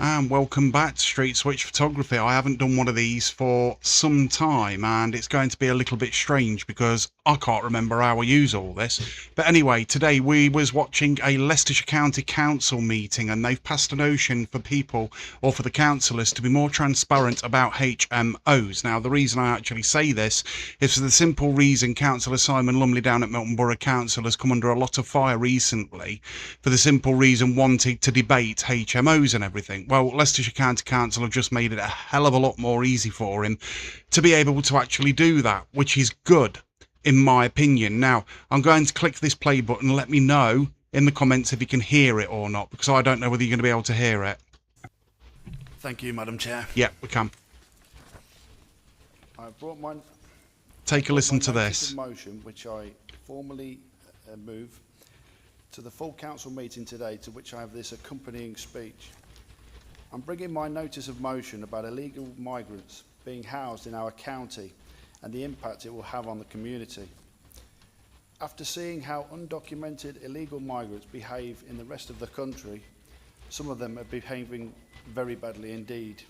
And welcome back to Street Switch Photography. I haven't done one of these for some time and it's going to be a little bit strange because I can't remember how I use all this. But anyway, today we was watching a Leicestershire County Council meeting and they've passed a notion for people or for the councillors to be more transparent about HMOs. Now the reason I actually say this is for the simple reason Councillor Simon Lumley down at Milton Borough Council has come under a lot of fire recently for the simple reason wanting to debate HMOs and everything. Well, Leicestershire County Council have just made it a hell of a lot more easy for him to be able to actually do that, which is good, in my opinion. Now, I'm going to click this play button. Let me know in the comments if you can hear it or not, because I don't know whether you're going to be able to hear it. Thank you, Madam Chair. Yeah, we can. I've brought my... Take a listen to this. Motion, which I formally move to the full council meeting today, to which I have this accompanying speech. I'm bringing my notice of motion about illegal migrants being housed in our county and the impact it will have on the community. After seeing how undocumented illegal migrants behave in the rest of the country, some of them are behaving very badly indeed.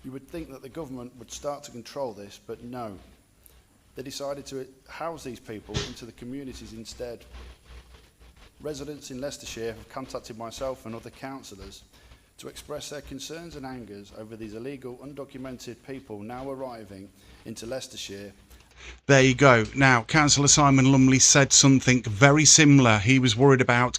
You would think that the government would start to control this, but no. They decided to house these people into the communities instead. Residents in Leicestershire have contacted myself and other councillors to express their concerns and angers over these illegal, undocumented people now arriving into Leicestershire. There you go. Now, Councillor Simon Lumley said something very similar. He was worried about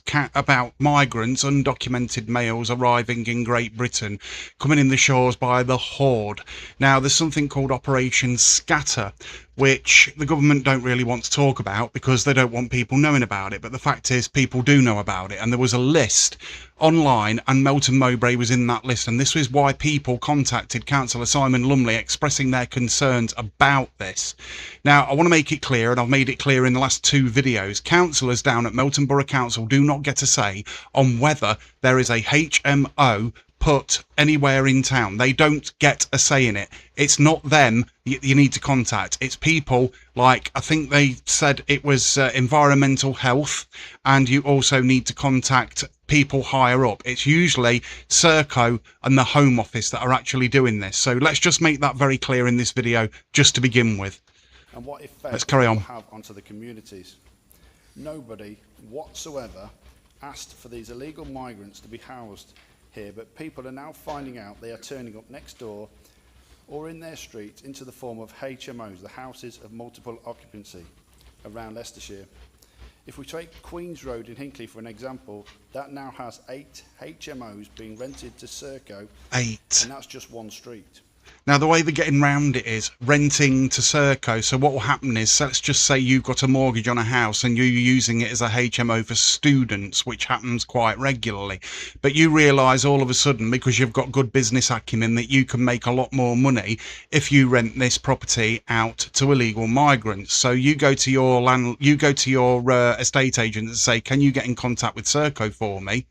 migrants, undocumented males arriving in Great Britain, coming in the shores by the horde. Now, there's something called Operation Scatter, which the government don't really want to talk about because they don't want people knowing about it. But the fact is, people do know about it. And there was a list online and Melton Mowbray was in that list. And this was why people contacted Councillor Simon Lumley expressing their concerns about this. Now, I want to make it clear, and I've made it clear in the last two videos, councillors down at Milton Borough Council do not get a say on whether there is a HMO put anywhere in town. They don't get a say in it. It's not them you need to contact. It's people like, I think they said it was environmental health, and you also need to contact people higher up. It's usually Serco and the Home Office that are actually doing this. So let's just make that very clear in this video just to begin with. And what effect let's carry on. It will have onto the communities. Nobody whatsoever asked for these illegal migrants to be housed here, but people are now finding out they are turning up next door or in their streets into the form of HMOs, the houses of multiple occupancy around Leicestershire. If we take Queen's Road in Hinckley for an example, that now has 8 HMOs being rented to Serco. 8. And that's just one street. Now, the way they're getting round it is renting to Serco. So what will happen is, so let's just say you've got a mortgage on a house and you're using it as a HMO for students, which happens quite regularly. But you realise all of a sudden, because you've got good business acumen, that you can make a lot more money if you rent this property out to illegal migrants. So you go to your estate agent and say, can you get in contact with Serco for me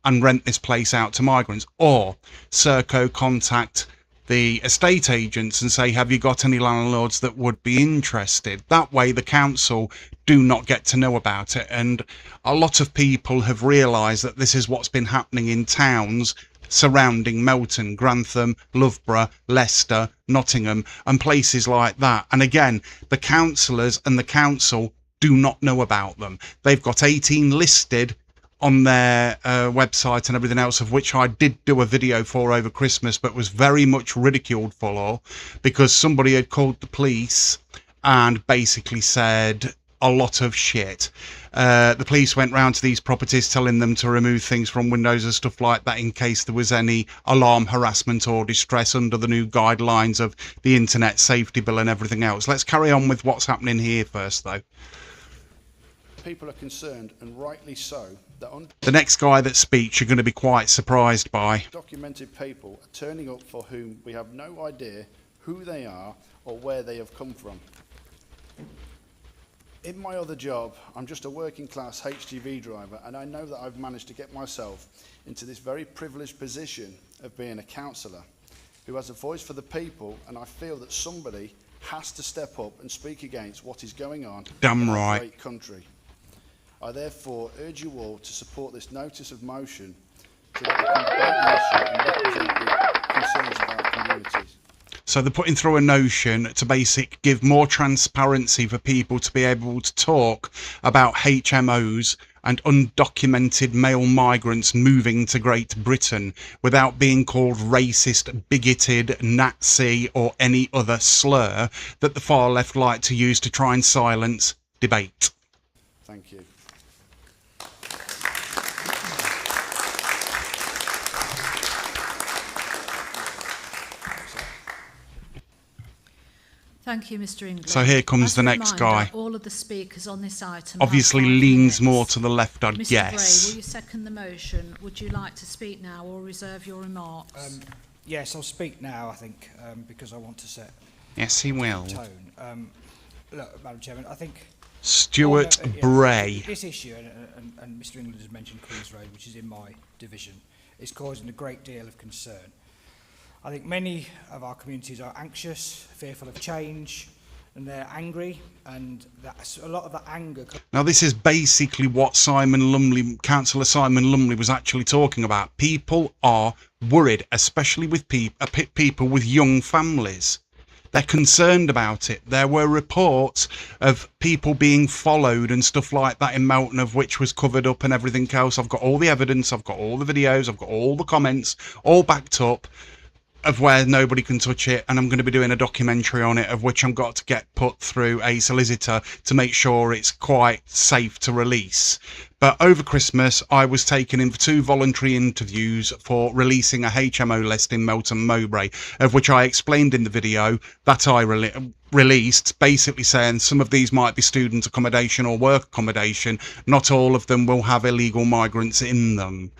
and rent this place out to migrants? Or Serco contact the estate agents and say, have you got any landlords that would be interested? That way the council do not get to know about it. And a lot of people have realised that this is what's been happening in towns surrounding Melton, Grantham, Loughborough, Leicester, Nottingham and places like that. And again, the councillors and the council do not know about them. They've got 18 listed on their website and everything else, of which I did do a video for over Christmas, but was very much ridiculed for, because somebody had called the police and basically said a lot of shit. The police went round to these properties telling them to remove things from windows and stuff like that in case there was any alarm, harassment or distress under the new guidelines of the Internet Safety Bill and everything else. Let's carry on with what's happening here first, though. People are concerned, and rightly so, that the next guy that speaks you're going to be quite surprised by. Documented people are turning up for whom we have no idea who they are or where they have come from. In my other job, I'm just a working class HGV driver, and I know that I've managed to get myself into this very privileged position of being a councillor who has a voice for the people, and I feel that somebody has to step up and speak against what is going on in our great country. I therefore urge you all to support this notice of motion so that we can debate the issue and represent the concerns of our communities. So they're putting through a notion to give more transparency for people to be able to talk about HMOs and undocumented male migrants moving to Great Britain without being called racist, bigoted, Nazi or any other slur that the far left like to use to try and silence debate. Thank you. Thank you, Mr. England. So here comes As the a next reminder, guy. All of the speakers on this item Obviously have 5 leans minutes. more to the left, I'd Mr. guess. Gray, will you second the motion? Would you like to speak now or reserve your remarks? Yes, I'll speak now, I think, because I want to set Yes, he will. the tone. Look, Madam Chairman, I think... Stuart Bray. This issue, and Mr. England has mentioned Queen's Road, which is in my division, is causing a great deal of concern. I think many of our communities are anxious, fearful of change, and they're angry, and that's a lot of that anger. Now, this is basically what Councillor Simon Lumley was actually talking about. People are worried, especially with people with young families. They're concerned about it. There were reports of people being followed and stuff like that in Melton, of which was covered up and everything else. I've got all the evidence, I've got all the videos, I've got all the comments, all backed up, of where nobody can touch it, and I'm going to be doing a documentary on it, of which I've got to get put through a solicitor to make sure it's quite safe to release. But over Christmas, I was taken in for 2 voluntary interviews for releasing a HMO list in Melton Mowbray, of which I explained in the video that I released, basically saying some of these might be student accommodation or work accommodation. Not all of them will have illegal migrants in them.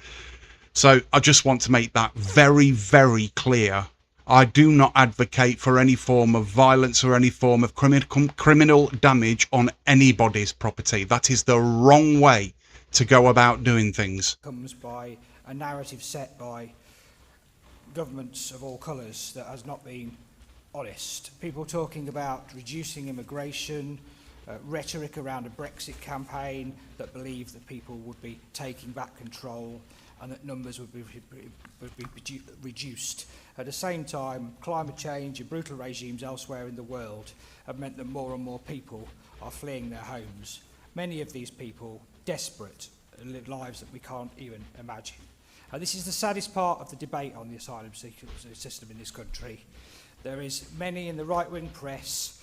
So I just want to make that very, very clear. I do not advocate for any form of violence or any form of criminal damage on anybody's property. That is the wrong way to go about doing things. Comes by a narrative set by governments of all colours that has not been honest. People talking about reducing immigration, rhetoric around a Brexit campaign that believe that people would be taking back control and that numbers would be reduced. At the same time, climate change and brutal regimes elsewhere in the world have meant that more and more people are fleeing their homes. Many of these people desperate and live lives that we can't even imagine. This is the saddest part of the debate on the asylum system in this country. There is many in the right-wing press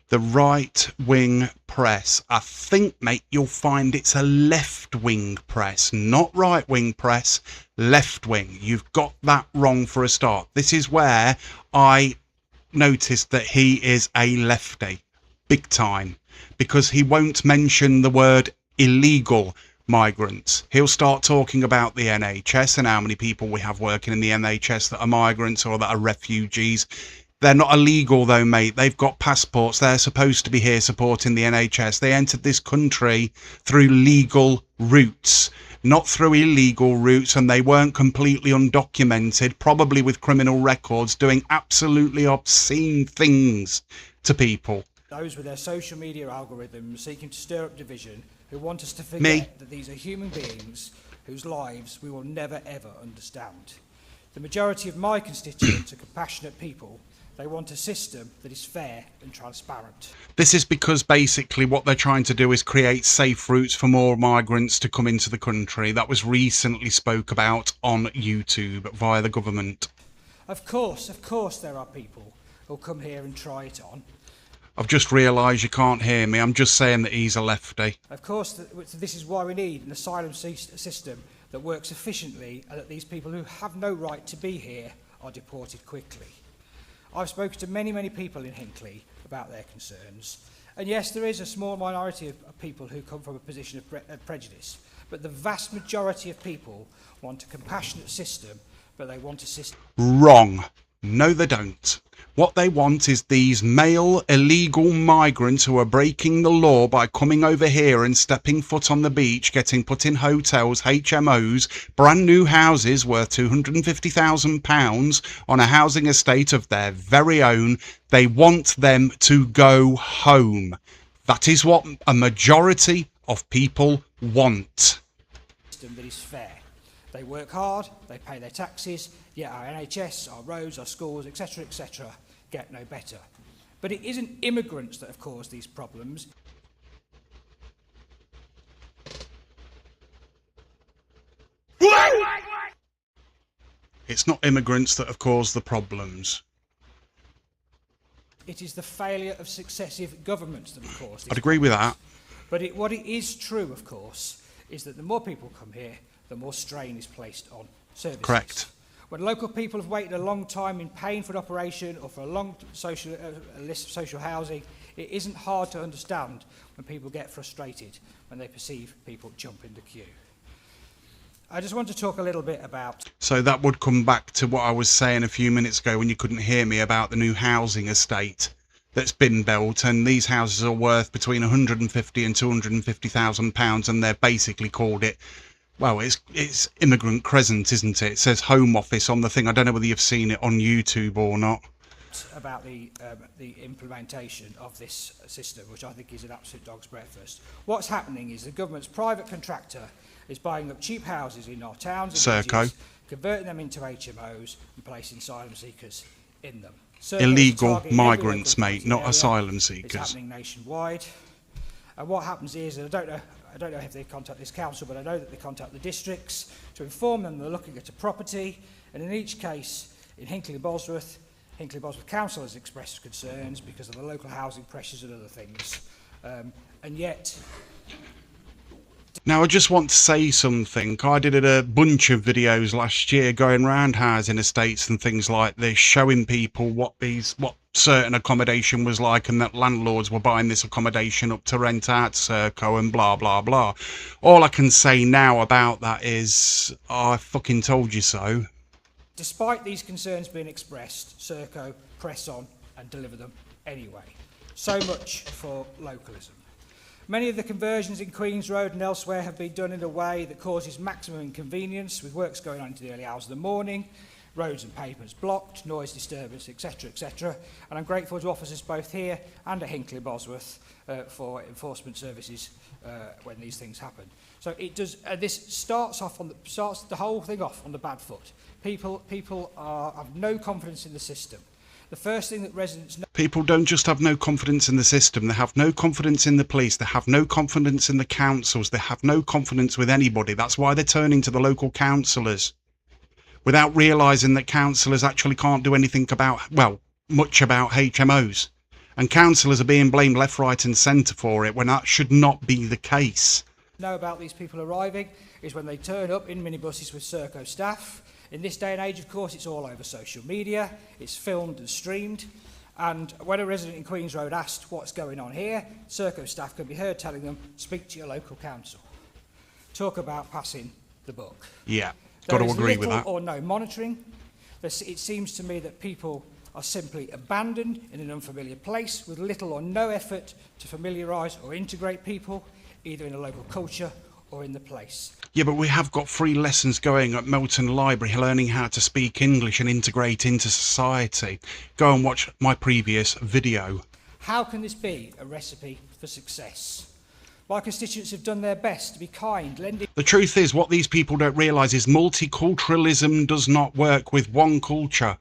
the right-wing press. I think, mate, you'll find it's a left-wing press, not right-wing press, left-wing. You've got that wrong for a start. This is where I noticed that he is a lefty, big time, because he won't mention the word illegal migrants. He'll start talking about the NHS and how many people we have working in the NHS that are migrants or that are refugees. They're not illegal though, mate. They've got passports. They're supposed to be here supporting the NHS. They entered this country through legal routes, not through illegal routes, and they weren't completely undocumented, probably with criminal records, doing absolutely obscene things to people. Those with their social media algorithms seeking to stir up division, who want us to forget that these are human beings whose lives we will never ever understand. The majority of my constituents are compassionate people. They want a system that is fair and transparent. This is because basically what they're trying to do is create safe routes for more migrants to come into the country. That was recently spoke about on YouTube via the government. Of course there are people who'll come here and try it on. I've just realised you can't hear me. I'm just saying that he's a lefty. Of course, this is why we need an asylum system that works efficiently and that these people who have no right to be here are deported quickly. I've spoken to many people in Hinckley about their concerns, and yes, there is a small minority of people who come from a position of prejudice, but the vast majority of people want a compassionate system, but they want a system... Wrong. No, they don't. What they want is these male illegal migrants who are breaking the law by coming over here and stepping foot on the beach, getting put in hotels, HMOs, brand new houses worth £250,000 on a housing estate of their very own. They want them to go home. That is what a majority of people want. ...system that is fair. They work hard, they pay their taxes, yet our NHS, our roads, our schools, etc., get no better. But it isn't immigrants that have caused these problems. It's not immigrants that have caused the problems. It is the failure of successive governments that have caused these I'd agree with that. But what it is true, of course, is that the more people come here, the more strain is placed on services. Correct. When local people have waited a long time in paying for an operation or for a long list of social housing, it isn't hard to understand when people get frustrated when they perceive people jump in the queue. I just want to talk a little bit about... So that would come back to what I was saying a few minutes ago when you couldn't hear me about the new housing estate that's been built, and these houses are worth between 150 and 250,000 pounds, and they're basically called it, well, it's Immigrant Crescent, isn't it? It says Home Office on the thing. I don't know whether you've seen it on YouTube or not. About the implementation of this system, which I think is an absolute dog's breakfast. What's happening is the government's private contractor is buying up cheap houses in our towns and villages, converting them into HMOs and placing asylum seekers in them. Illegal migrants, mate, not asylum seekers. It's happening nationwide. And what happens is, and I don't know if they contact this council, but I know that they contact the districts to inform them they're looking at a property. And in each case, in Hinckley and Bosworth Council has expressed concerns because of the local housing pressures and other things. And yet... Now, I just want to say something. I did a bunch of videos last year going around housing estates and things like this, showing people what certain accommodation was like, and that landlords were buying this accommodation up to rent out to Serco and blah, blah, blah. All I can say now about that is, I fucking told you so. Despite these concerns being expressed, Serco press on and deliver them anyway. So much for localism. Many of the conversions in Queen's Road and elsewhere have been done in a way that causes maximum inconvenience, with works going on into the early hours of the morning, roads and pavements blocked, noise disturbance, etc., etc. And I'm grateful to officers both here and at Hinckley Bosworth for enforcement services when these things happen. So it does. This starts the whole thing off on the bad foot. People have no confidence in the system. The first thing that residents know... People don't just have no confidence in the system, they have no confidence in the police, they have no confidence in the councils, they have no confidence with anybody. That's why they're turning to the local councillors, without realising that councillors actually can't do anything about, well, much about HMOs. And councillors are being blamed left, right and centre for it, when that should not be the case. Know about these people arriving is when they turn up in minibuses with Serco staff. In this day and age, of course, it's all over social media, it's filmed and streamed, and when a resident in Queen's Road asked what's going on here, Serco staff can be heard telling them, speak to your local council. Talk about passing the buck. Yeah, got to agree with that. There is little or no monitoring. It seems to me that people are simply abandoned in an unfamiliar place with little or no effort to familiarise or integrate people, either in a local culture or in the place. Yeah, but we have got free lessons going at Melton Library, learning how to speak English and integrate into society. Go and watch my previous video. How can this be a recipe for success? My constituents have done their best to be kind, lending... The truth is, what these people don't realise is multiculturalism does not work with one culture.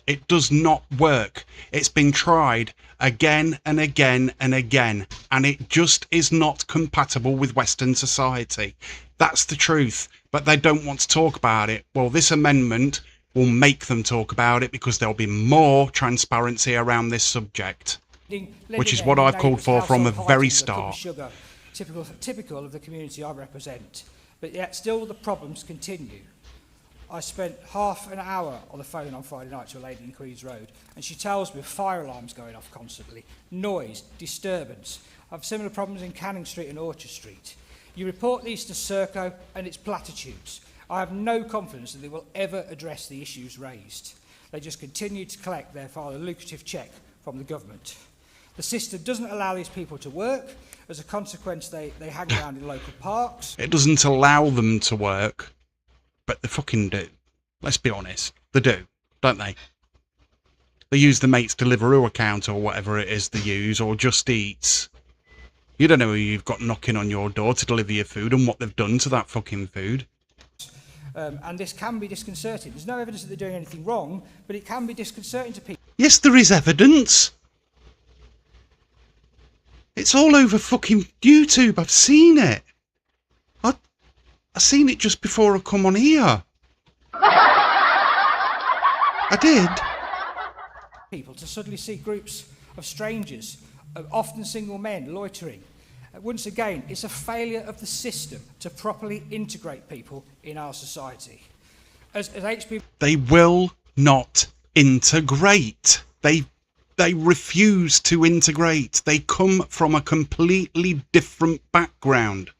It does not work. It's been tried again and again and again, and it just is not compatible with Western society. That's the truth, but they don't want to talk about it. Well, this amendment will make them talk about it, because there'll be more transparency around this subject, which is what I've called for from the very start. Sugar, typical of the community I represent, but yet still the problems continue. I spent half an hour on the phone on Friday night to a lady in Queen's Road, and she tells me fire alarms going off constantly, noise, disturbance. I have similar problems in Canning Street and Orchard Street. You report these to Serco and it's platitudes. I have no confidence that they will ever address the issues raised. They just continue to collect their rather lucrative cheque from the government. The system doesn't allow these people to work. As a consequence, they hang around in local parks. It doesn't allow them to work, but they fucking do. Let's be honest. They do, don't they? They use the Mates Deliveroo account or whatever it is they use, or Just Eats. You don't know who you've got knocking on your door to deliver your food and what they've done to that fucking food. And this can be disconcerting. There's no evidence that they're doing anything wrong, but it can be disconcerting to people. Yes, there is evidence. It's all over fucking YouTube. I've seen it. I seen it just before I come on here. I did. People to suddenly see groups of strangers, often single men, loitering. Once again, it's a failure of the system to properly integrate people in our society. As HB... They will not integrate. They refuse to integrate. They come from a completely different background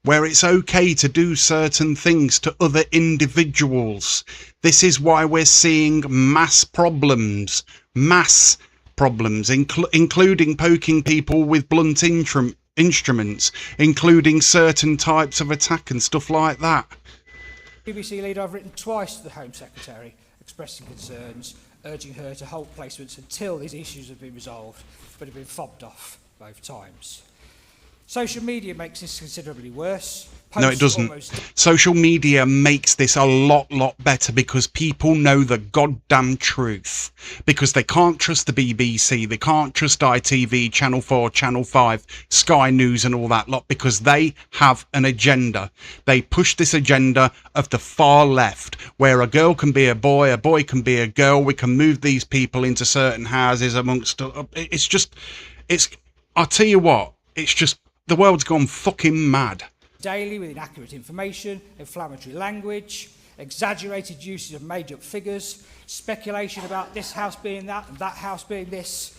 where it's okay to do certain things to other individuals. This is why we're seeing mass problems, including poking people with blunt instruments, including certain types of attack and stuff like that. BBC leader, I've written twice to the Home Secretary expressing concerns, urging her to halt placements until these issues have been resolved, but have been fobbed off both times. Social media makes this considerably worse. No, it doesn't. Social media makes this a lot better because people know the goddamn truth. Because they can't trust the BBC, they can't trust ITV, Channel 4, Channel 5, Sky News and all that lot because they have an agenda. They push this agenda of the far left where a girl can be a boy can be a girl, we can move these people into certain houses amongst... I'll tell you what, it's just... The world's gone fucking mad. Daily with inaccurate information, inflammatory language, exaggerated uses of made-up figures, speculation about this house being that and that house being this.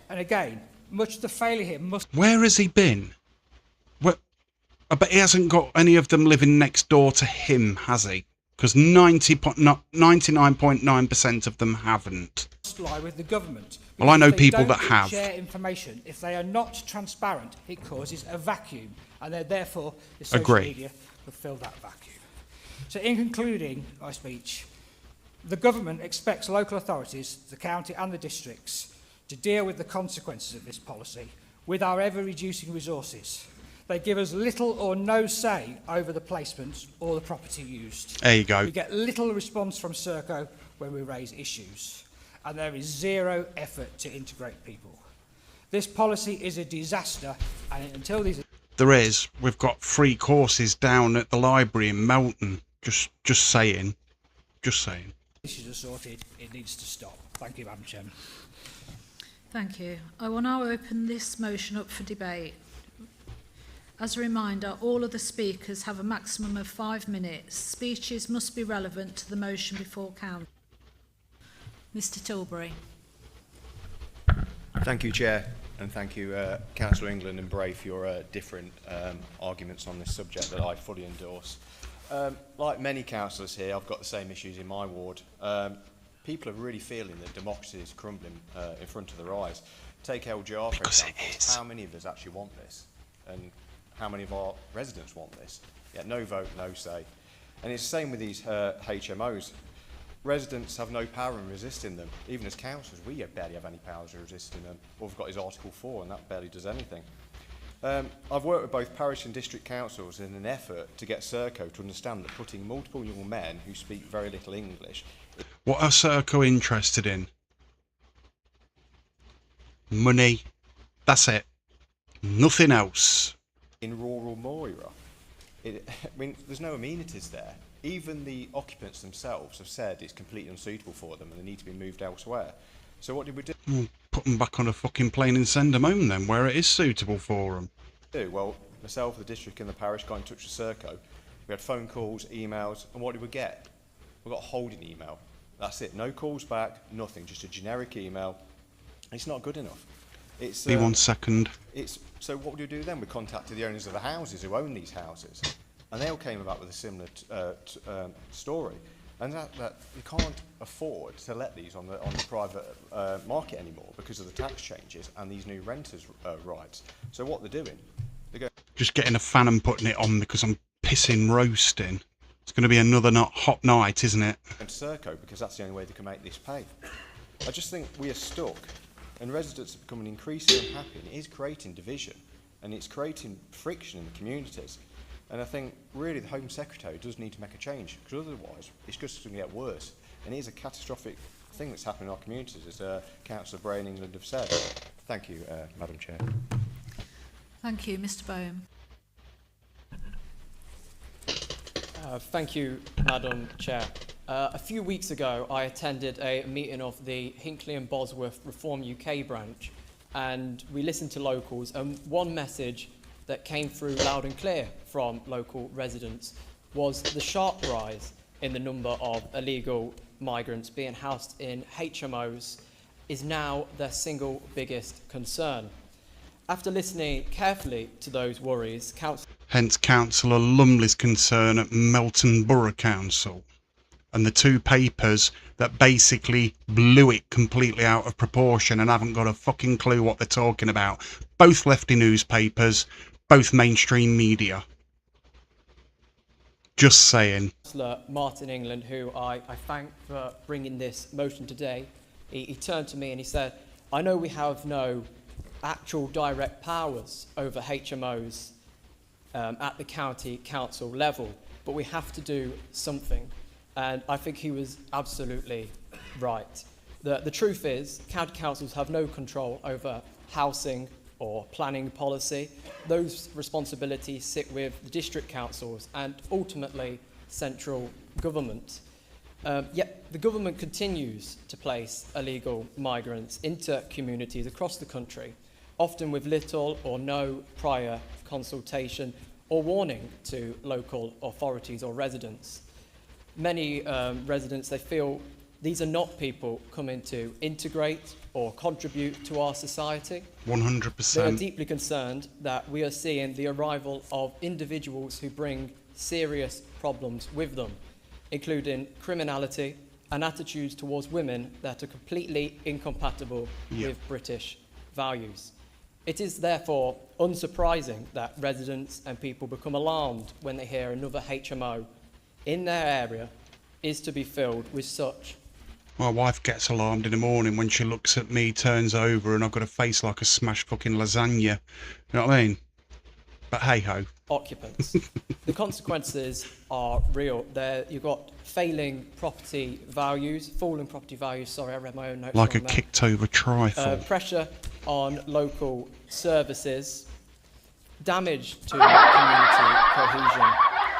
And again, much of the failure here must... Where has he been? I bet he hasn't got any of them living next door to him, has he? Because 99.9% of them haven't. Lie with the government. Well, I know people that have. Share information. If they are not transparent, it causes a vacuum, and therefore the social media will fill that vacuum. So, in concluding my speech, the government expects local authorities, the county and the districts, to deal with the consequences of this policy with our ever-reducing resources. They give us little or no say over the placements or the property used. There you go. We get little response from Serco when we raise issues. And there is zero effort to integrate people. This policy is a disaster, and until these... There is. We've got free courses down at the library in Melton. Just saying. Just saying. Issues are sorted. It needs to stop. Thank you, Madam Chairman. Thank you. I will now open this motion up for debate. As a reminder, all of the speakers have a maximum of 5 minutes. Speeches must be relevant to the motion before council. Mr Tilbury. Thank you, Chair, and thank you, Councillor England and Bray, for your different arguments on this subject that I fully endorse. Like many councillors here, I've got the same issues in my ward. People are really feeling that democracy is crumbling in front of their eyes. Take LGR, for example. How many of us actually want this? And how many of our residents want this? Yeah, no vote, no say. And it's the same with these HMOs. Residents have no power in resisting them. Even as councillors, we barely have any powers in resisting them. All we've got is Article 4, and that barely does anything. I've worked with both parish and district councils in an effort to get Serco to understand that putting multiple young men who speak very little English... What are Serco interested in? Money. That's it. Nothing else. In rural Moira, I mean, there's no amenities there. Even the occupants themselves have said it's completely unsuitable for them and they need to be moved elsewhere. So what did we do? Put them back on a fucking plane and send them home then, where it is suitable for them. Well, myself, the district and the parish got in touch with Serco. We had phone calls, emails, and what did we get? We got a holding email. That's it. No calls back, nothing. Just a generic email. It's not good enough. It's, Be 1 second. So what do we do then? We contacted the owners of the houses who own these houses. And they all came about with a similar story, and that you can't afford to let these on the private market anymore because of the tax changes and these new renters' rights. So what they're doing, they're going just getting a fan and putting it on because I'm pissing roasting. It's going to be another hot night, isn't it? And Serco, because that's the only way they can make this pay. I just think we are stuck, and residents are becoming increasingly unhappy, and it is creating division, and it's creating friction in the communities. And I think really the Home Secretary does need to make a change, because otherwise it's just going to get worse. And it is a catastrophic thing that's happening in our communities, as Councillor Bray in England have said. Thank you, Madam Chair. Thank you. Mr Boehm. Thank you, Madam Chair. A few weeks ago, I attended a meeting of the Hinckley and Bosworth Reform UK branch, and we listened to locals, and one message that came through loud and clear from local residents was the sharp rise in the number of illegal migrants being housed in HMOs is now their single biggest concern. After listening carefully to those worries, Hence Councillor Lumley's concern at Melton Borough Council and the two papers that basically blew it completely out of proportion and haven't got a fucking clue what they're talking about. Both lefty newspapers, both mainstream media. Just saying. Councillor Martin England, who I thank for bringing this motion today, he turned to me and he said, I know we have no actual direct powers over HMOs at the county council level, but we have to do something. And I think he was absolutely right. The truth is, county councils have no control over housing or planning policy. Those responsibilities sit with the district councils and ultimately central government. Yet the government continues to place illegal migrants into communities across the country, often with little or no prior consultation or warning to local authorities or residents. Many residents, they feel these are not people coming to integrate or contribute to our society. 100%. They are deeply concerned that we are seeing the arrival of individuals who bring serious problems with them, including criminality and attitudes towards women that are completely incompatible with British values. It is therefore unsurprising that residents and people become alarmed when they hear another HMO in their area is to be filled with such. My wife gets alarmed in the morning when she looks at me, turns over, and I've got a face like a smashed fucking lasagna. You know what I mean? But hey-ho. Occupants. The consequences are real. You've got falling property values, sorry, I read my own notes. Like a there. kicked over trifle. Pressure on local services, damage to community cohesion,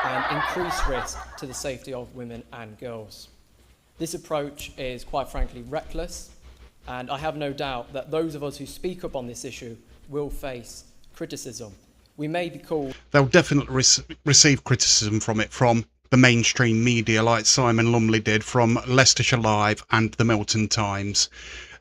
and increased risk to the safety of women and girls. This approach is quite frankly reckless, and I have no doubt that those of us who speak up on this issue will face criticism. We may be called... They'll definitely receive criticism from it, from the mainstream media like Simon Lumley did, from Leicestershire Live and the Milton Times.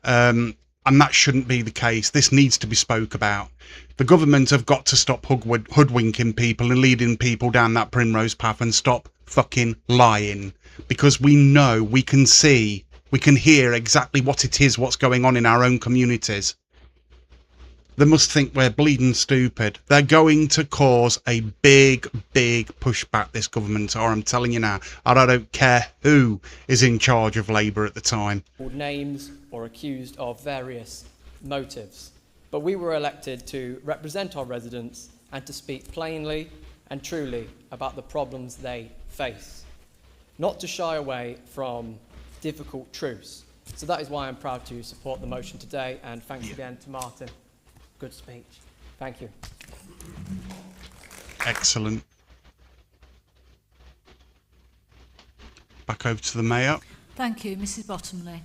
And that shouldn't be the case. This needs to be spoke about. The government have got to stop hoodwinking people and leading people down that primrose path and stop fucking lying. Because we know, we can see, we can hear exactly what it is, what's going on in our own communities. They must think we're bleeding stupid. They're going to cause a big, big pushback, this government are, I'm telling you now. And I don't care who is in charge of Labour at the time. Names or accused of various motives. But we were elected to represent our residents and to speak plainly and truly about the problems they face, not to shy away from difficult truths. So that is why I'm proud to support the motion today, and thanks again to Martin. Good speech. Thank you. Excellent. Back over to the Mayor. Thank you. Mrs Bottomley.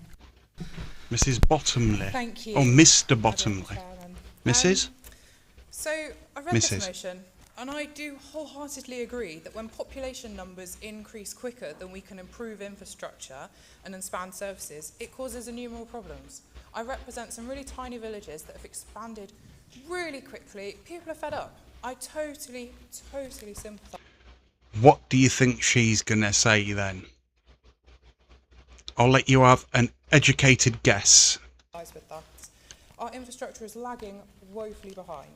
Mrs Bottomley. Thank you. Oh, Mr Bottomley. Chairman. Mrs? So I read Mrs. this motion, and I do wholeheartedly agree that when population numbers increase quicker than we can improve infrastructure and expand services, it causes innumerable problems. I represent some really tiny villages that have expanded really quickly. People are fed up. I totally sympathise. What do you think she's going to say then? I'll let you have an educated guess. With that. Our infrastructure is lagging woefully behind.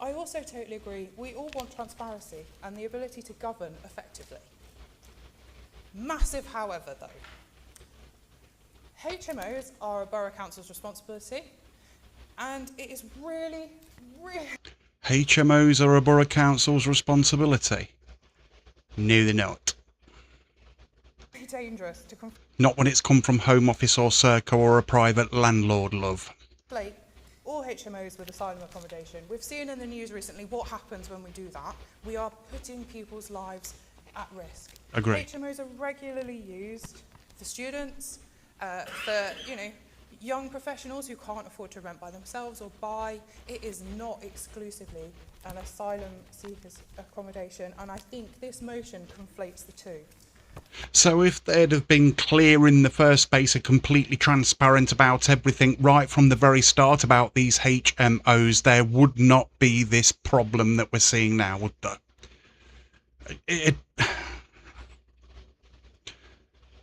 I also totally agree, we all want transparency and the ability to govern effectively. Massive however though. HMOs are a borough council's responsibility, and it is really HMOs are a borough council's responsibility? No, they're not. Pretty dangerous to Not when it's come from Home Office or Serco or a private landlord, love. conflate all HMOs with asylum accommodation. We've seen in the news recently what happens when we do that. We are putting people's lives at risk. Agreed. HMOs are regularly used for students, for young professionals who can't afford to rent by themselves or buy. It is not exclusively an asylum seekers accommodation, and I think this motion conflates the two. So if they'd have been clear in the first place and completely transparent about everything right from the very start about these HMOs, there would not be this problem that we're seeing now, would there?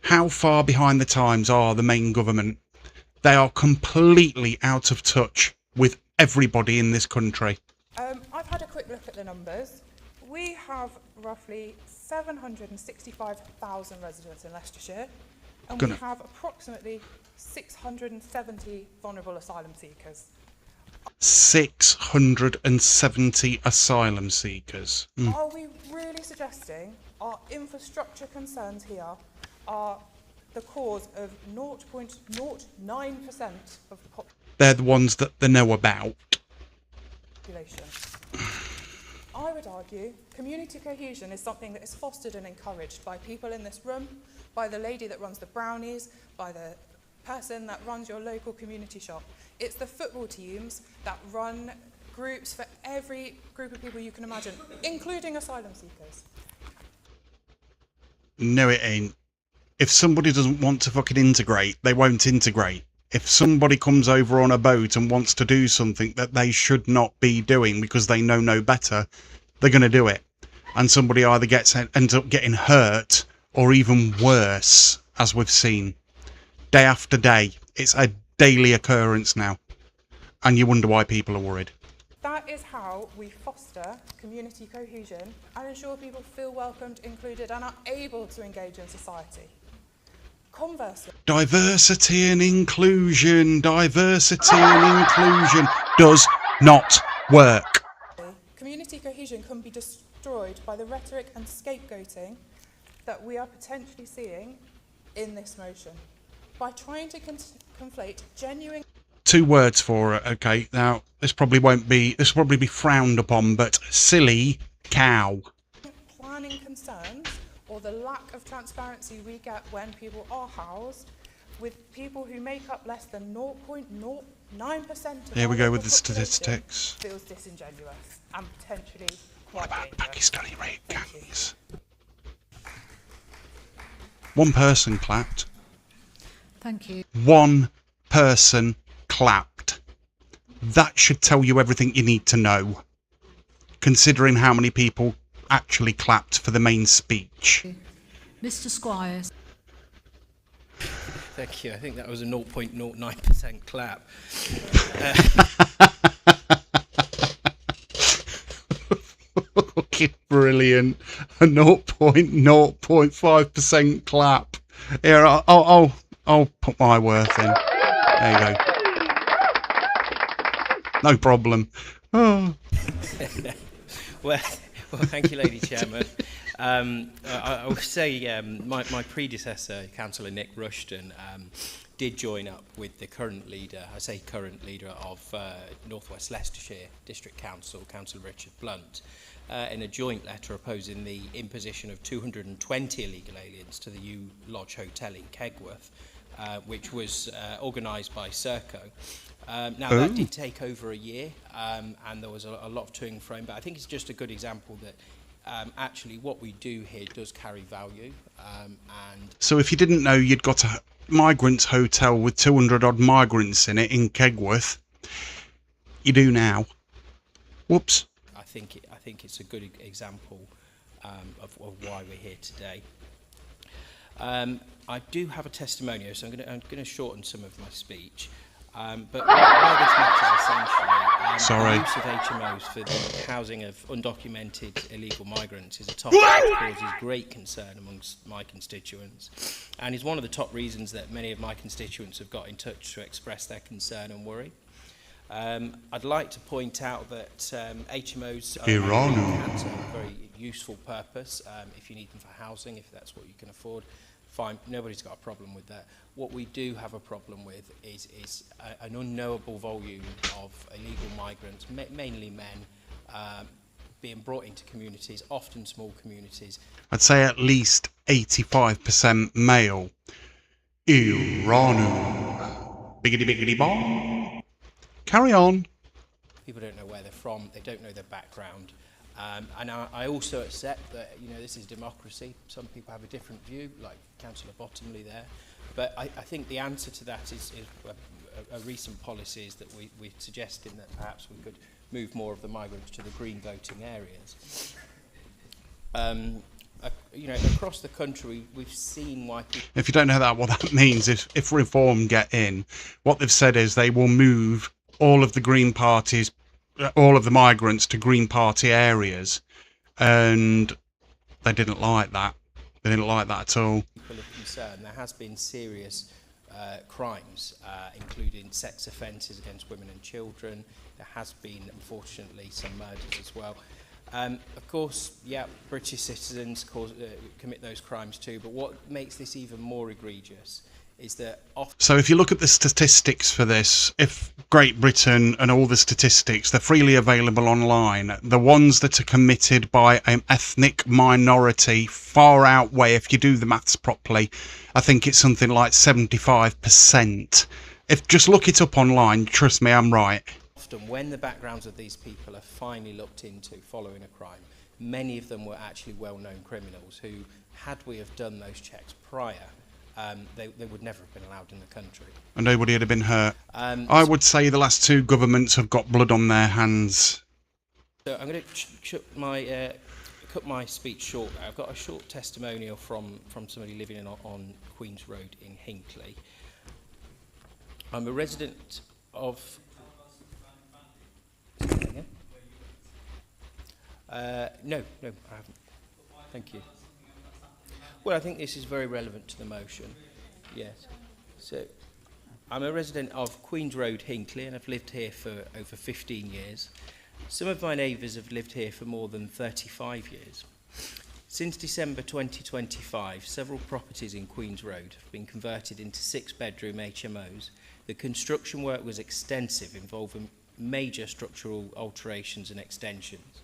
How far behind the times are the main government? They are completely out of touch with everybody in this country. I've had a quick look at the numbers. We have roughly 765,000 residents in Leicestershire, and we have approximately 670 vulnerable asylum seekers. 670 asylum seekers. Are we really suggesting our infrastructure concerns here are the cause of 0.09% of the They're the ones that they know about. population? I would argue community cohesion is something that is fostered and encouraged by people in this room, by the lady that runs the brownies, by the person that runs your local community shop. It's the football teams that run groups for every group of people you can imagine, including asylum seekers. No, it ain't. If somebody doesn't want to fucking integrate, they won't integrate. If somebody comes over on a boat and wants to do something that they should not be doing because they know no better, they're going to do it. And somebody either ends up getting hurt or even worse, as we've seen. Day after day. It's a daily occurrence now. And you wonder why people are worried. That is how we foster community cohesion and ensure people feel welcomed, included, and are able to engage in society. Conversely, Diversity and inclusion does not work. community cohesion can be destroyed by the rhetoric and scapegoating that we are potentially seeing in this motion. By trying to conflate genuine 2 words for it, okay? Now, this will probably be frowned upon, but silly cow. planning concerns or the lack of transparency we get when people are housed with people who make up less than 0.09% of Here we our go with local the population statistics. feels disingenuous and potentially What quite about dangerous. Pakistani rape Thank you. gangs? One person clapped. Thank you. One person clapped. That should tell you everything you need to know, considering how many people actually clapped for the main speech. Mr. Squires. Thank you. I think that was a 0.09% clap. Fucking brilliant. A 0.05% clap. Here, I'll put my worth in. There you go. No problem. Oh. Well, thank you, Lady Chairman. I would say my predecessor, Councillor Nick Rushton, did join up with the current leader, I say current leader of North West Leicestershire District Council, Councillor Richard Blunt, in a joint letter opposing the imposition of 220 illegal aliens to the U Lodge Hotel in Kegworth, which was organised by Serco. Now, that did take over a year, and there was a lot of to and fro, but I think it's just a good example that actually what we do here does carry value. And So if you didn't know you'd got a migrants hotel with 200 odd migrants in it in Kegworth, you do now. Whoops. I think it's a good example of why we're here today. I do have a testimonial, so I'm going to shorten some of my speech. But why this matters essentially, the use of HMOs for the housing of undocumented illegal migrants is a topic that causes great concern amongst my constituents, and is one of the top reasons that many of my constituents have got in touch to express their concern and worry. I'd like to point out that HMOs Iranu. serve a very useful purpose. If you need them for housing, if that's what you can afford, fine, nobody's got a problem with that. What we do have a problem with is an unknowable volume of illegal migrants, mainly men, being brought into communities, often small communities. I'd say at least 85% male. Iranu. Biggity biggity bong. Carry on. People don't know where they're from, they don't know their background. And I also accept that, you know, this is democracy. Some people have a different view, like Councillor Bottomley there. But I think the answer to that is a recent policy is that we're suggesting that perhaps we could move more of the migrants to the green voting areas. You know, across the country, we've seen why people... If you don't know what that means, if Reform get in, what they've said is they will move all of the Green parties, all of the migrants to Green Party areas, and they didn't like that. They didn't like that at all. People of concern. There has been serious crimes, including sex offences against women and children. There has been, unfortunately, some murders as well. Of course, yeah, British citizens commit those crimes too, but what makes this even more egregious is that often... So if you look at the statistics for this, if Great Britain and all the statistics, they're freely available online, the ones that are committed by an ethnic minority far outweigh, if you do the maths properly, I think it's something like 75%. If just look it up online, trust me, I'm right. Often when the backgrounds of these people are finally looked into following a crime, many of them were actually well-known criminals who, had we have done those checks prior, they would never have been allowed in the country. And nobody would have been hurt. I would say the last two governments have got blood on their hands. So I'm going to cut my speech short. I've got a short testimonial from somebody living on Queen's Road in Hinckley. I'm a resident of... No, I haven't. Thank you. Well, I think this is very relevant to the motion. Yes. So, I'm a resident of Queen's Road, Hinckley, and I've lived here for over 15 years. Some of my neighbours have lived here for more than 35 years. Since December 2025, several properties in Queen's Road have been converted into 6-bedroom HMOs. The construction work was extensive, involving major structural alterations and extensions.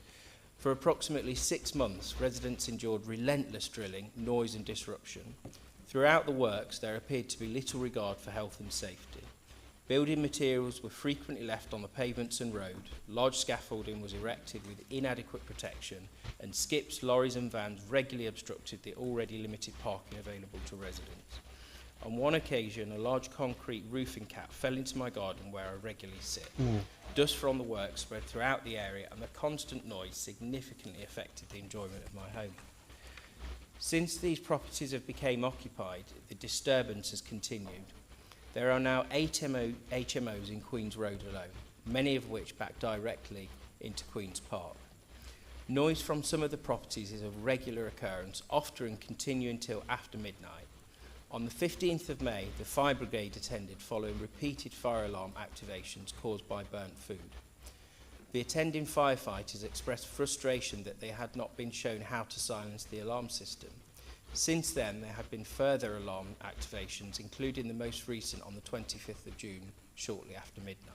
For approximately 6 months, residents endured relentless drilling, noise and disruption. Throughout the works, there appeared to be little regard for health and safety. Building materials were frequently left on the pavements and road, large scaffolding was erected with inadequate protection, and skips, lorries and vans regularly obstructed the already limited parking available to residents. On one occasion, a large concrete roofing cap fell into my garden where I regularly sit. Dust from the work spread throughout the area, and the constant noise significantly affected the enjoyment of my home. Since these properties have become occupied, the disturbance has continued. There are now 8 HMOs in Queen's Road alone, many of which back directly into Queen's Park. Noise from some of the properties is of regular occurrence, often continue until after midnight. On the 15th of May, the fire brigade attended following repeated fire alarm activations caused by burnt food. The attending firefighters expressed frustration that they had not been shown how to silence the alarm system. Since then, there have been further alarm activations, including the most recent on the 25th of June, shortly after midnight.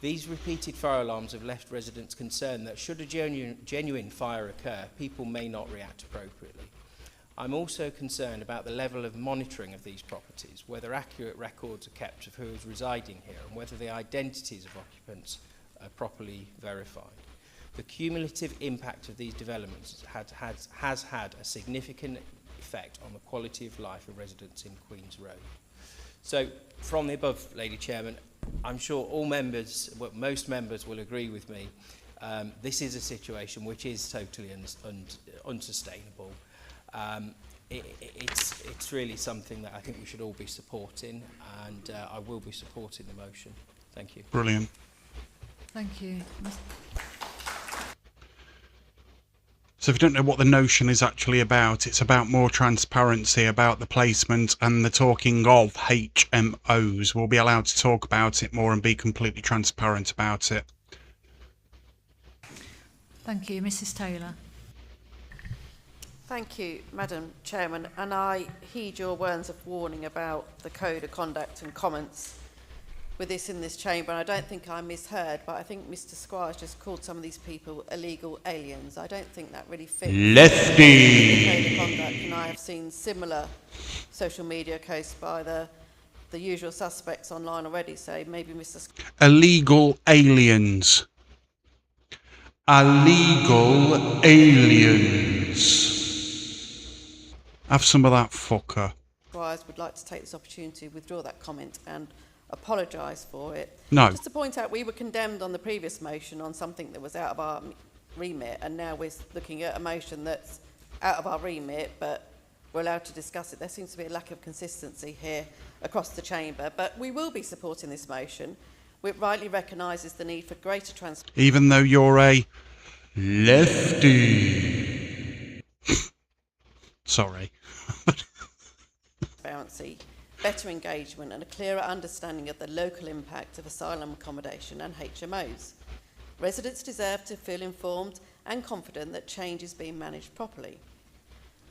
These repeated fire alarms have left residents concerned that should a genuine fire occur, people may not react appropriately. I'm also concerned about the level of monitoring of these properties, whether accurate records are kept of who is residing here, and whether the identities of occupants are properly verified. The cumulative impact of these developments has had a significant effect on the quality of life of residents in Queen's Road. So, from the above, Lady Chairman, I'm sure all members, well, most members will agree with me. This is a situation which is totally unsustainable. It's really something that I think we should all be supporting, and I will be supporting the motion. Thank you. Brilliant. Thank you. So if you don't know what the notion is actually about, it's about more transparency about the placement and the talking of HMOs. We'll be allowed to talk about it more and be completely transparent about it. Thank you. Mrs Taylor. Thank you, Madam Chairman, and I heed your words of warning about the code of conduct and comments with this in this chamber. I don't think I misheard, but I think Mr Squires just called some of these people illegal aliens. I don't think that really fits Lefty! the code of conduct, and I have seen similar social media posts by the usual suspects online already, so maybe Mr Squires... Illegal aliens. Illegal aliens. Have some of that fucker. would like to take this opportunity to withdraw that comment and apologise for it. No. Just to point out, we were condemned on the previous motion on something that was out of our remit, and now we're looking at a motion that's out of our remit, but we're allowed to discuss it. There seems to be a lack of consistency here across the chamber, but we will be supporting this motion, which rightly recognises the need for greater transparency. Even though you're a lefty. Sorry. Better engagement and a clearer understanding of the local impact of asylum accommodation and HMOs. Residents deserve to feel informed and confident that change is being managed properly.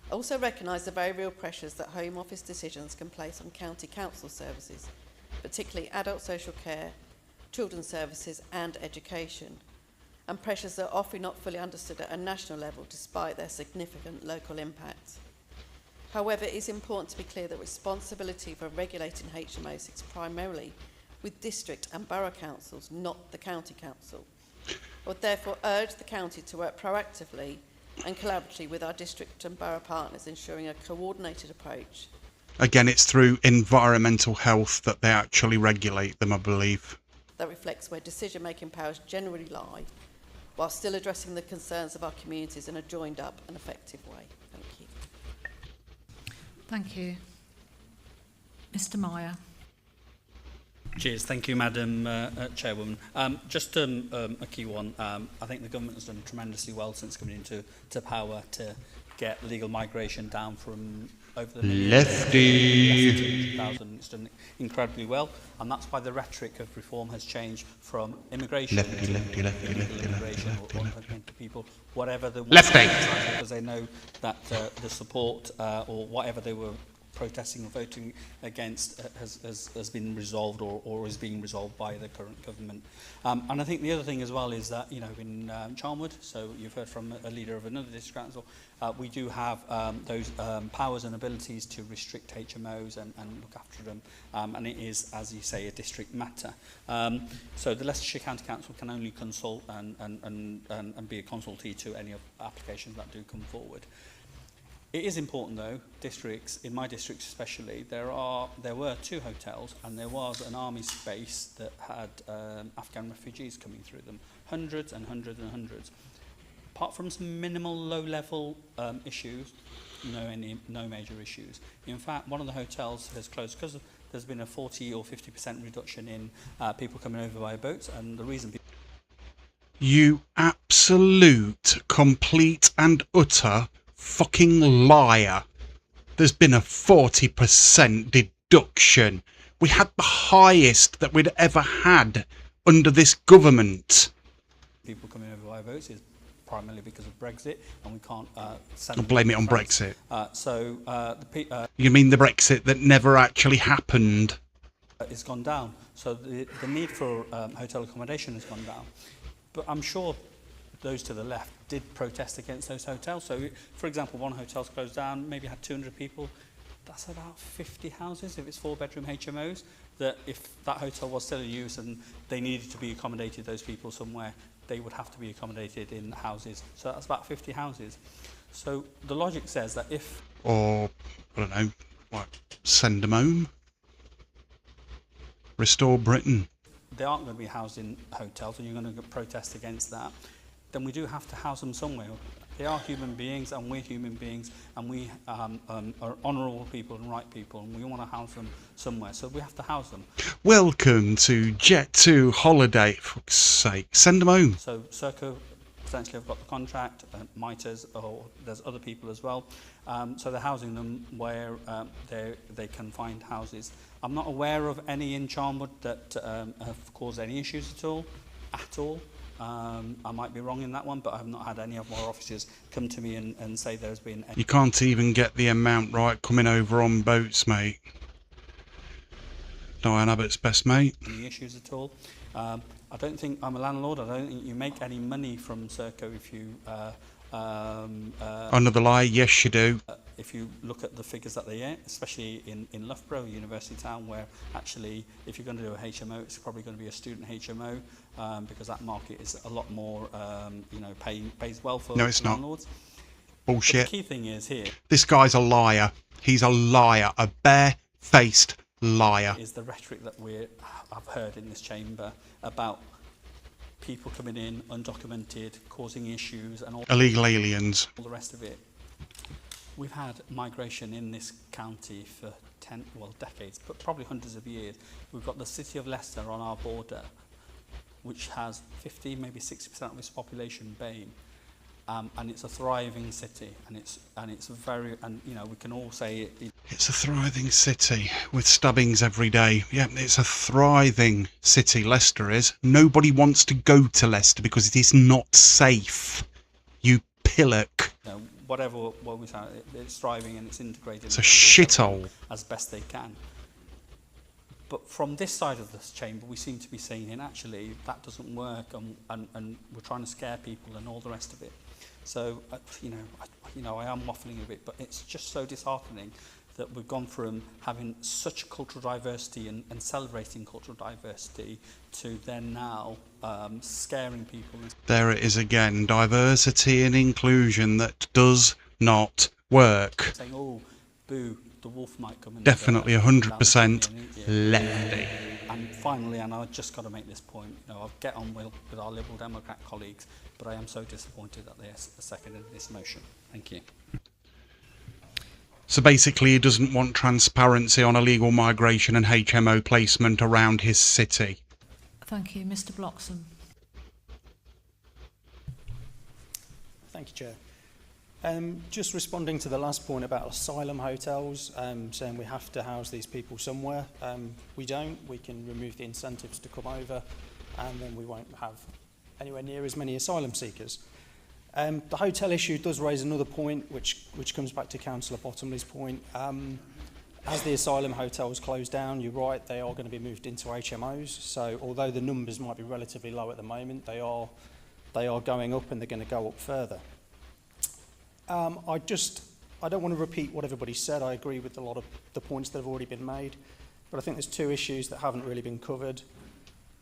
I also recognise the very real pressures that Home Office decisions can place on county council services, particularly adult social care, children's services and education, and pressures that are often not fully understood at a national level despite their significant local impact. However, it is important to be clear that responsibility for regulating HMOs sits primarily with district and borough councils, not the county council. I would therefore urge the county to work proactively and collaboratively with our district and borough partners, ensuring a coordinated approach. Again, it's through environmental health that they actually regulate them, I believe. That reflects where decision-making powers generally lie, while still addressing the concerns of our communities in a joined-up and effective way. Thank you. Thank you. Mr Meyer. Cheers. Thank you, Madam Chairwoman. Just a key one. I think the government has done tremendously well since coming into power to get legal migration down from over the million Lefty. 200,000. It's done incredibly well, and that's why the rhetoric of reform has changed from immigration to immigration or undocumented people, whatever they want, because they know that the support or whatever they were protesting or voting against has been resolved or is being resolved by the current government. And I think the other thing as well is that, you know, in Charnwood, so you've heard from a leader of another district council, we do have those powers and abilities to restrict HMOs and look after them, and it is, as you say, a district matter. So the Leicestershire County Council can only consult and be a consultee to any of applications that do come forward. It is important, though, districts, in my district especially, there were 2 hotels and there was an army base that had Afghan refugees coming through them, hundreds and hundreds and hundreds. Apart from some minimal low-level issues, no major issues. In fact, one of the hotels has closed because there's been a 40 or 50% reduction in people coming over by boats, and the reason... You absolute, complete and utter fucking liar. There's been a 40% deduction. We had the highest that we'd ever had under this government. People coming over by boats is primarily because of Brexit, and we can't send... Blame it on Brexit. You mean the Brexit that never actually happened? It's gone down. So the need for hotel accommodation has gone down. But I'm sure those to the left did protest against those hotels. So, for example, one hotel's closed down, maybe had 200 people. That's about 50 houses, if it's 4-bedroom HMOs, that if that hotel was still in use and they needed to be accommodated, those people somewhere, they would have to be accommodated in houses. So that's about 50 houses. So the logic says that if... Or, I don't know, what, send them home? Restore Britain. They aren't going to be housed in hotels and you're going to protest against that, then we do have to house them somewhere. They are human beings and we're human beings, and we are honourable people and right people, and we want to house them somewhere, so we have to house them. Welcome to Jet 2 holiday, for fuck's sake. Send them home. So circa potentially have got the contract, miters, or there's other people as well. So they're housing them where they can find houses. I'm not aware of any in Charnwood that have caused any issues at all. I might be wrong in that one, but I've not had any of our officers come to me and say there's been any. You can't even get the amount right coming over on boats, mate. Diane Abbott's best mate. Any issues at all. I don't think I'm a landlord. I don't think you make any money from Serco if you Another lie, yes you do. if you look at the figures that they get, especially in Loughborough, University Town, where actually if you're going to do a HMO, it's probably going to be a student HMO, because that market is a lot more, pays well for No, it's not. landlords. Bullshit. But the key thing is here This guy's a liar. He's a liar, a bare-faced liar. is the rhetoric that I've heard in this chamber about people coming in undocumented, causing issues and all Illegal aliens. the rest of it. We've had migration in this county for decades, but probably hundreds of years. We've got the city of Leicester on our border, which has 50, maybe 60% of its population BAME. And it's a thriving city, and it's very, and we can all say it. It's a thriving city with stabbings every day. Yeah, it's a thriving city, Leicester is. Nobody wants to go to Leicester because it is not safe. You pillock. Whatever what we say, it's thriving and it's integrated. It's a shithole. As best they can. But from this side of this chamber, we seem to be saying, actually, that doesn't work, and we're trying to scare people and all the rest of it. So, I am waffling a bit, but it's just so disheartening that we've gone from having such cultural diversity and celebrating cultural diversity to then now scaring people. There it is again, diversity and inclusion that does not work. Saying, oh, boo, the wolf might come in. Definitely 100% lefty. And finally, and I've just got to make this point, I'll get on with our Liberal Democrat colleagues, but I am so disappointed that they seconded this motion. Thank you. So basically he doesn't want transparency on illegal migration and HMO placement around his city. Thank you. Mr Bloxham. Thank you, Chair. Just responding to the last point about asylum hotels, saying we have to house these people somewhere. We don't. We can remove the incentives to come over, and then we won't have anywhere near as many asylum seekers. The hotel issue does raise another point, which comes back to Councillor Bottomley's point. As the asylum hotels close down, you're right, they are going to be moved into HMOs. So although the numbers might be relatively low at the moment, they are going up, and they're going to go up further. I don't want to repeat what everybody said. I agree with a lot of the points that have already been made, but I think there's two issues that haven't really been covered.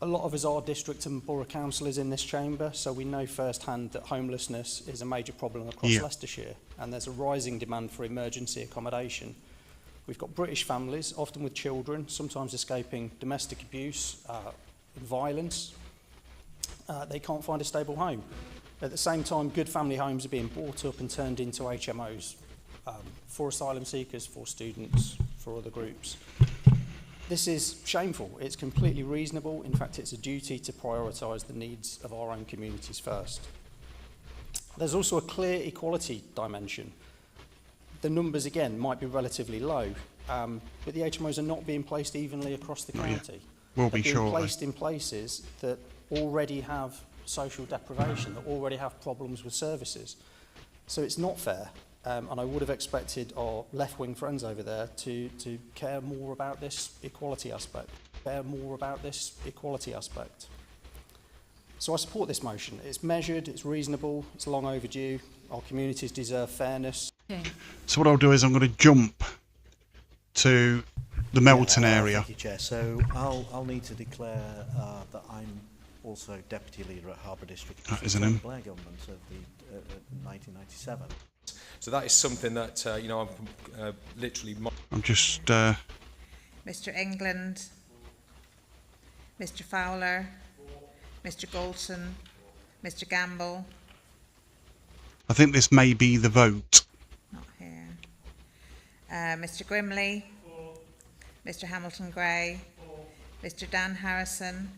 A lot of us are district and borough councillors in this chamber, so we know firsthand that homelessness is a major problem across Leicestershire, and there's a rising demand for emergency accommodation. We've got British families, often with children, sometimes escaping domestic abuse and violence. They can't find a stable home. At the same time, good family homes are being bought up and turned into HMOs for asylum seekers, for students, for other groups. This is shameful. It's completely reasonable. In fact, it's a duty to prioritise the needs of our own communities first. There's also a clear equality dimension. The numbers, again, might be relatively low, but the HMOs are not being placed evenly across the county. Will be They're being shortly. placed in places that already have social deprivation, that already have problems with services. So it's not fair, and I would have expected our left-wing friends over there to care more about this equality aspect. So I support this motion. It's measured, it's reasonable, it's long overdue. Our communities deserve fairness. Okay. So what I'll do is I'm going to jump to the Melton area. Thank you, Chair. So I'll need to declare that I'm also Deputy Leader at Harbour District. That isn't him. Blair government of the 1997. So that is something that, I'm literally... I'm just... Mr England, Mr Fowler, Mr Goulson, Mr Gamble. I think this may be the vote. Not here. Mr Grimley, Mr Hamilton Gray, Mr Dan Harrison,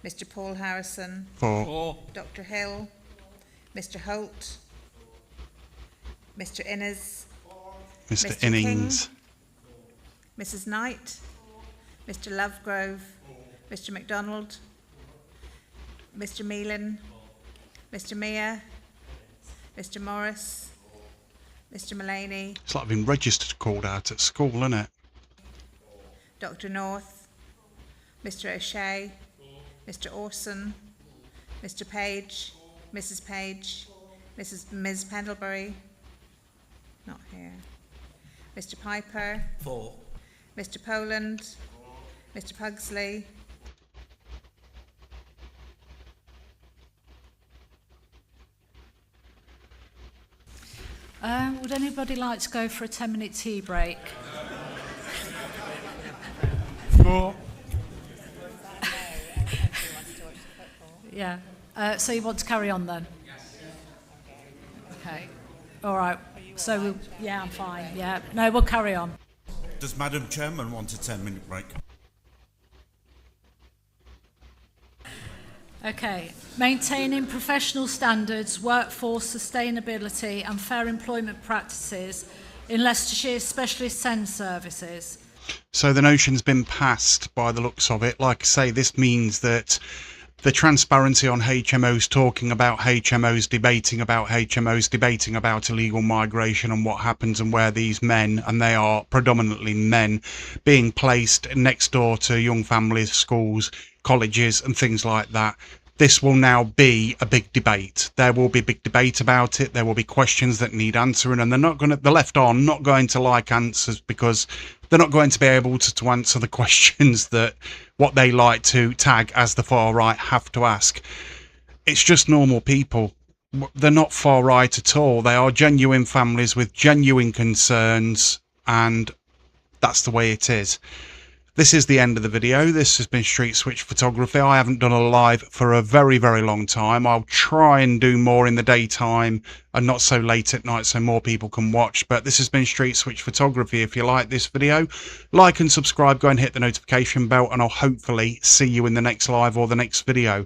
Mr Paul Harrison, For Dr Hill, Mr Holt, Mr Innes, Mr. Mr. Innings. Mrs Knight, Mr Lovegrove, Mr MacDonald, Mr Meelan, Mr Mear, Mr Morris, Mr Mullaney, It's like being registered called out at school, isn't it? Dr North, Mr O'Shea, Mr Orson, Mr Page, Mrs Page, Ms Pendlebury, not here, Mr Piper, 4. Mr Poland, Mr Pugsley, Would anybody like to go for a 10-minute tea break? Yeah. So you want to carry on then? Okay. All right. So yeah, I'm fine. Yeah. No, we'll carry on. Does Madam Chairman want a 10-minute break? Okay. Maintaining professional standards, workforce sustainability and fair employment practices in Leicestershire's specialist SEND services. So the notion's been passed by the looks of it. Like I say, this means that the transparency on HMOs, talking about HMOs, debating about illegal migration and what happens and where these men, and they are predominantly men, being placed next door to young families, schools, colleges and things like that. This will now be a big debate. There will be a big debate about it. There will be questions that need answering, and the left are not going to like answers, because they're not going to be able to answer the questions that what they like to tag as the far right have to ask. It's just normal people. They're not far right at all. They are genuine families with genuine concerns, and that's the way it is. This is the end of the video. This has been Street Switch Photography. I haven't done a live for a very, very long time. I'll try and do more in the daytime and not so late at night so more people can watch. But this has been Street Switch Photography. If you like this video, like and subscribe. Go and hit the notification bell, and I'll hopefully see you in the next live or the next video.